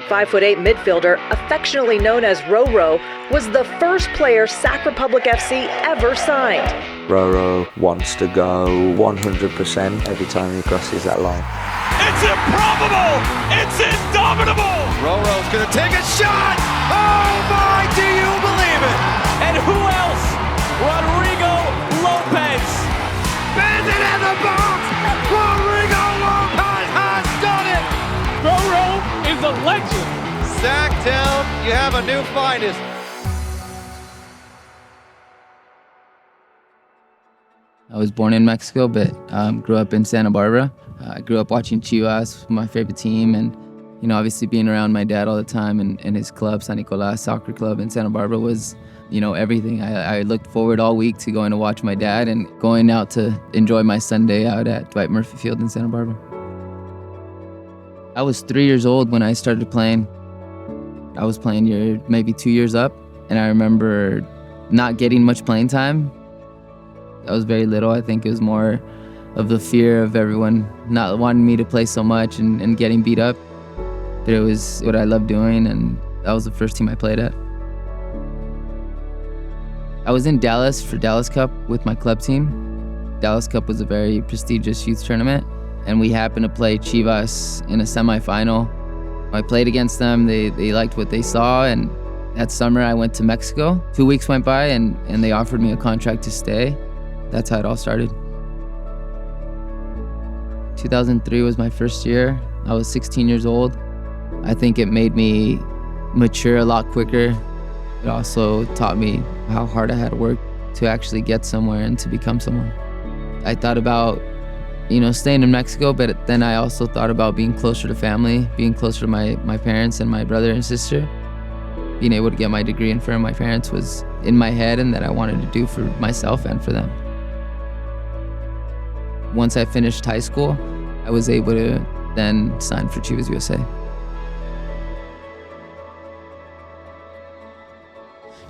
5'8" midfielder, affectionately known as Roro, was the first player Sac Republic FC ever signed. Roro wants to go 100% every time he crosses that line. It's improbable! It's indomitable! Roro's gonna take a shot! Oh my, do you believe it? And who else? Rodrigo Lopez! Bends it in the box! Rodrigo Lopez has done it! Roro is a legend! Sacktown, you have a new finest. I was born in Mexico, but grew up in Santa Barbara. I grew up watching Chivas, my favorite team, and obviously being around my dad all the time and his club, San Nicolas Soccer Club in Santa Barbara, was everything. I looked forward all week to going to watch my dad and going out to enjoy my Sunday out at Dwight Murphy Field in Santa Barbara. I was 3 years old when I started playing. I was playing maybe 2 years up, and I remember not getting much playing time. I was very little. I think it was more of the fear of everyone not wanting me to play so much and getting beat up. But it was what I loved doing, and that was the first team I played at. I was in Dallas for Dallas Cup with my club team. Dallas Cup was a very prestigious youth tournament, and we happened to play Chivas in a semifinal. I played against them. They liked what they saw, and that summer I went to Mexico. 2 weeks went by, and they offered me a contract to stay. That's how it all started. 2003 was my first year. I was 16 years old. I think it made me mature a lot quicker. It also taught me how hard I had to work to actually get somewhere and to become someone. I thought about, staying in Mexico, but then I also thought about being closer to family, being closer to my parents and my brother and sister. Being able to get my degree in front of my parents was in my head, and that I wanted to do for myself and for them. Once I finished high school, I was able to then sign for Chivas USA.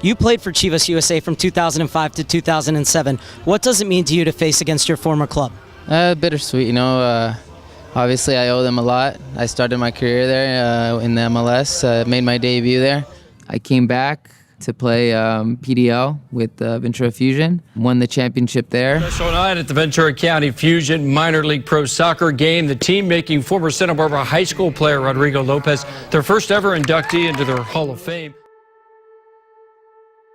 You played for Chivas USA from 2005 to 2007. What does it mean to you to face against your former club? Bittersweet, obviously I owe them a lot. I started my career there in the MLS, made my debut there. I came back to play PDL with Ventura Fusion, won the championship there. Special night at the Ventura County Fusion minor league pro soccer game. The team making former Santa Barbara high school player Rodrigo Lopez their first ever inductee into their Hall of Fame.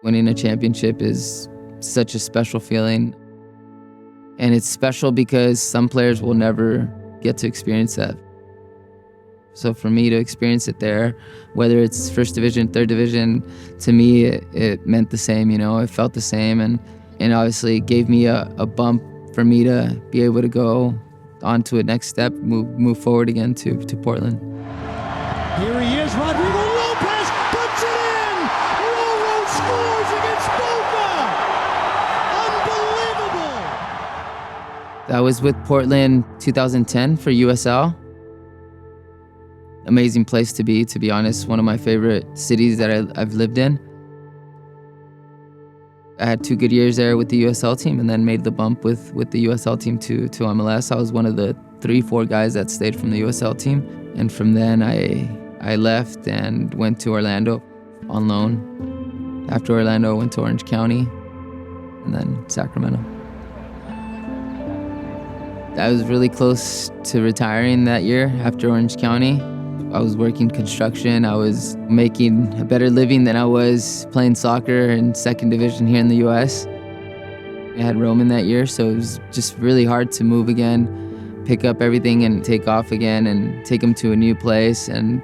Winning a championship is such a special feeling. And it's special because some players will never get to experience that. So for me to experience it there, whether it's first division, third division, to me it meant the same, it felt the same, and obviously it gave me a bump for me to be able to go on to a next step, move forward again to Portland. Here he is, Rodrigo Lopez puts it in! Roro scores against Boca! Unbelievable! That was with Portland 2010 for USL. Amazing place to be honest. One of my favorite cities that I've lived in. I had 2 good years there with the USL team, and then made the bump with the USL team to MLS. I was one of the 3-4 guys that stayed from the USL team. And from then I left and went to Orlando on loan. After Orlando, I went to Orange County and then Sacramento. I was really close to retiring that year after Orange County. I was working construction. I was making a better living than I was playing soccer in second division here in the U.S. I had Roman that year, so it was just really hard to move again, pick up everything and take off again and take them to a new place and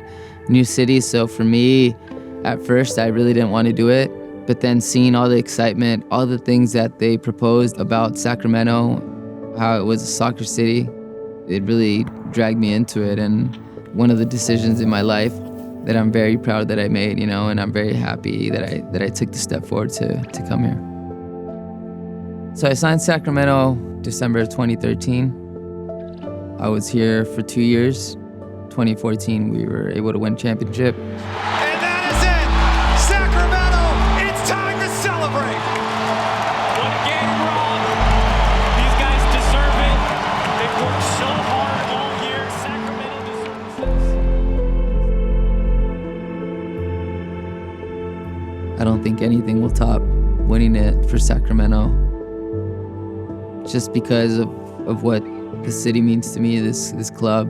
new city. So for me, at first, I really didn't want to do it. But then seeing all the excitement, all the things that they proposed about Sacramento, how it was a soccer city, it really dragged me into it. And one of the decisions in my life that I'm very proud that I made, and I'm very happy that I took the step forward to come here. So I signed Sacramento December 2013. I was here for 2 years. 2014, we were able to win championship. And that is it! Sacramento, it's time to celebrate! What a game, Rob! These guys deserve it. They've worked so hard all year. Sacramento deserves this. I don't think anything will top winning it for Sacramento. Just because of what the city means to me, this club.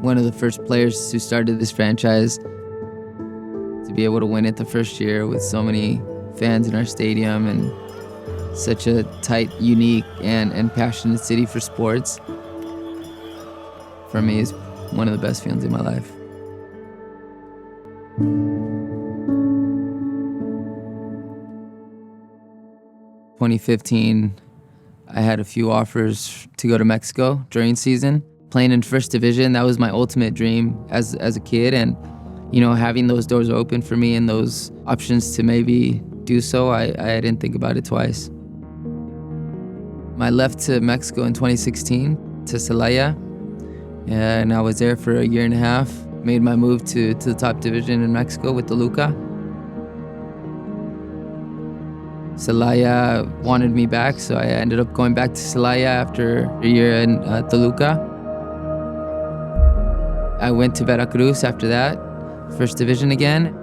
One of the first players who started this franchise, to be able to win it the first year with so many fans in our stadium and such a tight, unique, and passionate city for sports, for me is one of the best feelings in my life. In 2015, I had a few offers to go to Mexico during season. Playing in first division, that was my ultimate dream as a kid, and having those doors open for me and those options to maybe do so, I didn't think about it twice. I left to Mexico in 2016 to Celaya, and I was there for a year and a half. Made my move to the top division in Mexico with Toluca. Celaya wanted me back, so I ended up going back to Celaya after a year in Toluca. I went to Veracruz after that, first division again.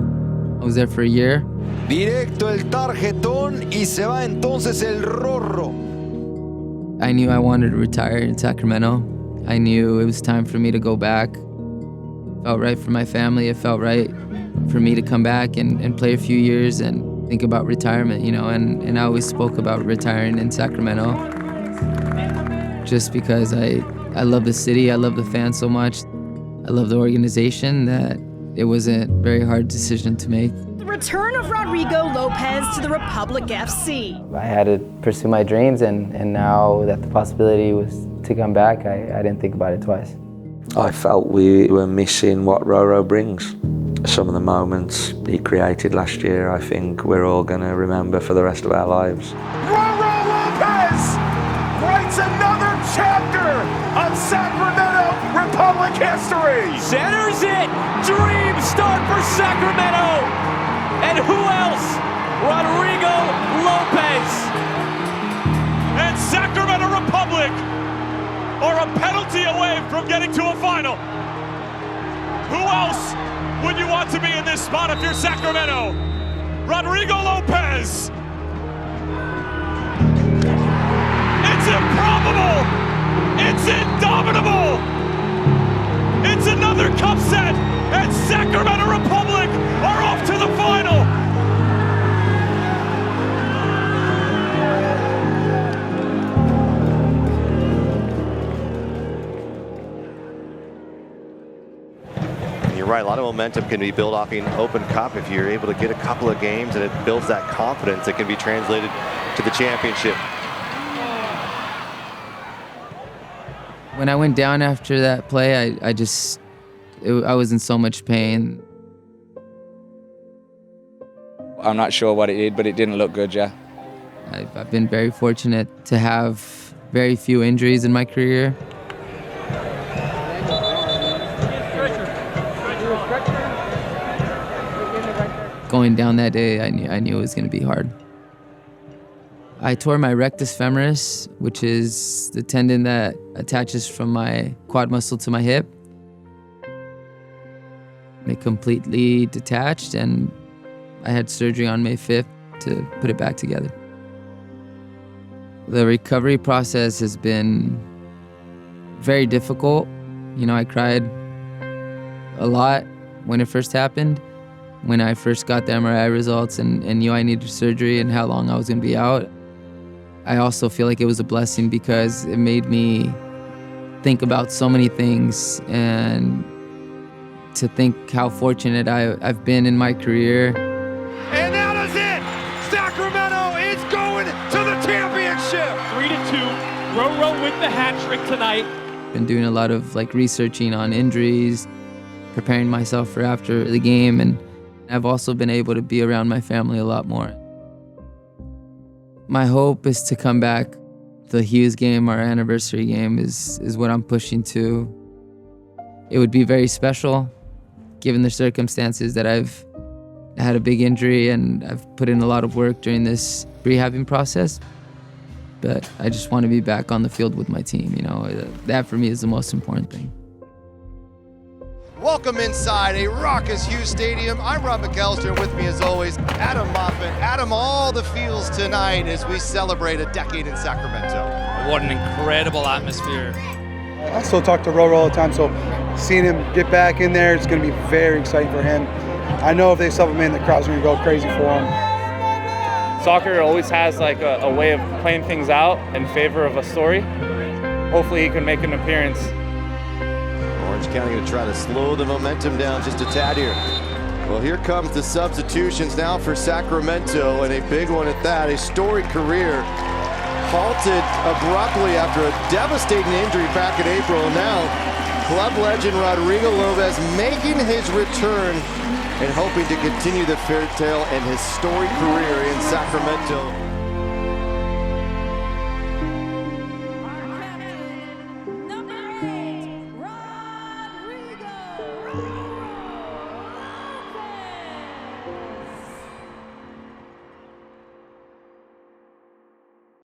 I was there for a year. Directo el tarjetón y se va entonces el Roro. I knew I wanted to retire in Sacramento. I knew it was time for me to go back. It felt right for my family. It felt right for me to come back and play a few years and think about retirement, and I always spoke about retiring in Sacramento just because I love the city, I love the fans so much. I love the organization that it was a very hard decision to make. The return of Rodrigo Lopez to the Republic FC. I had to pursue my dreams, and now that the possibility was to come back, I didn't think about it twice. I felt we were missing what Roro brings. Some of the moments he created last year, I think we're all going to remember for the rest of our lives. Roro Lopez writes another chapter of Sacramento Republic history. Centers it. Dream start for Sacramento. And who else? Rodrigo Lopez. And Sacramento Republic are a penalty away from getting to a final. Who else would you want to be in this spot if you're Sacramento? Rodrigo Lopez. It's improbable. It's indomitable. It's another cup set, and Sacramento Republic are off to the final. You're right, a lot of momentum can be built off an Open Cup. If you're able to get a couple of games and it builds that confidence, it can be translated to the championship. When I went down after that play, I was in so much pain. I'm not sure what it did, but it didn't look good, yeah. I've been very fortunate to have very few injuries in my career. Going down that day, I knew it was going to be hard. I tore my rectus femoris, which is the tendon that attaches from my quad muscle to my hip. It completely detached, and I had surgery on May 5th to put it back together. The recovery process has been very difficult. I cried a lot when it first happened, when I first got the MRI results and knew I needed surgery and how long I was going to be out. I also feel like it was a blessing because it made me think about so many things and to think how fortunate I've been in my career. And that is it! Sacramento is going to the championship! 3-2. Roro with the hat trick tonight. Been doing a lot of researching on injuries, preparing myself for after the game, and I've also been able to be around my family a lot more. My hope is to come back. The Hughes game, our anniversary game, is what I'm pushing to. It would be very special, given the circumstances that I've had a big injury and I've put in a lot of work during this rehabbing process. But I just want to be back on the field with my team. That for me is the most important thing. Welcome inside a raucous Hughes Stadium. I'm Rob McAllister, with me as always, Adam Moffat. Adam, all the feels tonight as we celebrate a decade in Sacramento. What an incredible atmosphere. I still talk to Roro all the time, so seeing him get back in there, it's going to be very exciting for him. I know if they sub him in, the crowd's going to go crazy for him. Soccer always has like a way of playing things out in favor of a story. Hopefully he can make an appearance. Orange County going to try to slow the momentum down just a tad here. Well, here comes the substitutions now for Sacramento, and a big one at that. A storied career halted abruptly after a devastating injury back in April. Now, club legend Rodrigo Lopez making his return and hoping to continue the fairy tale and his storied career in Sacramento.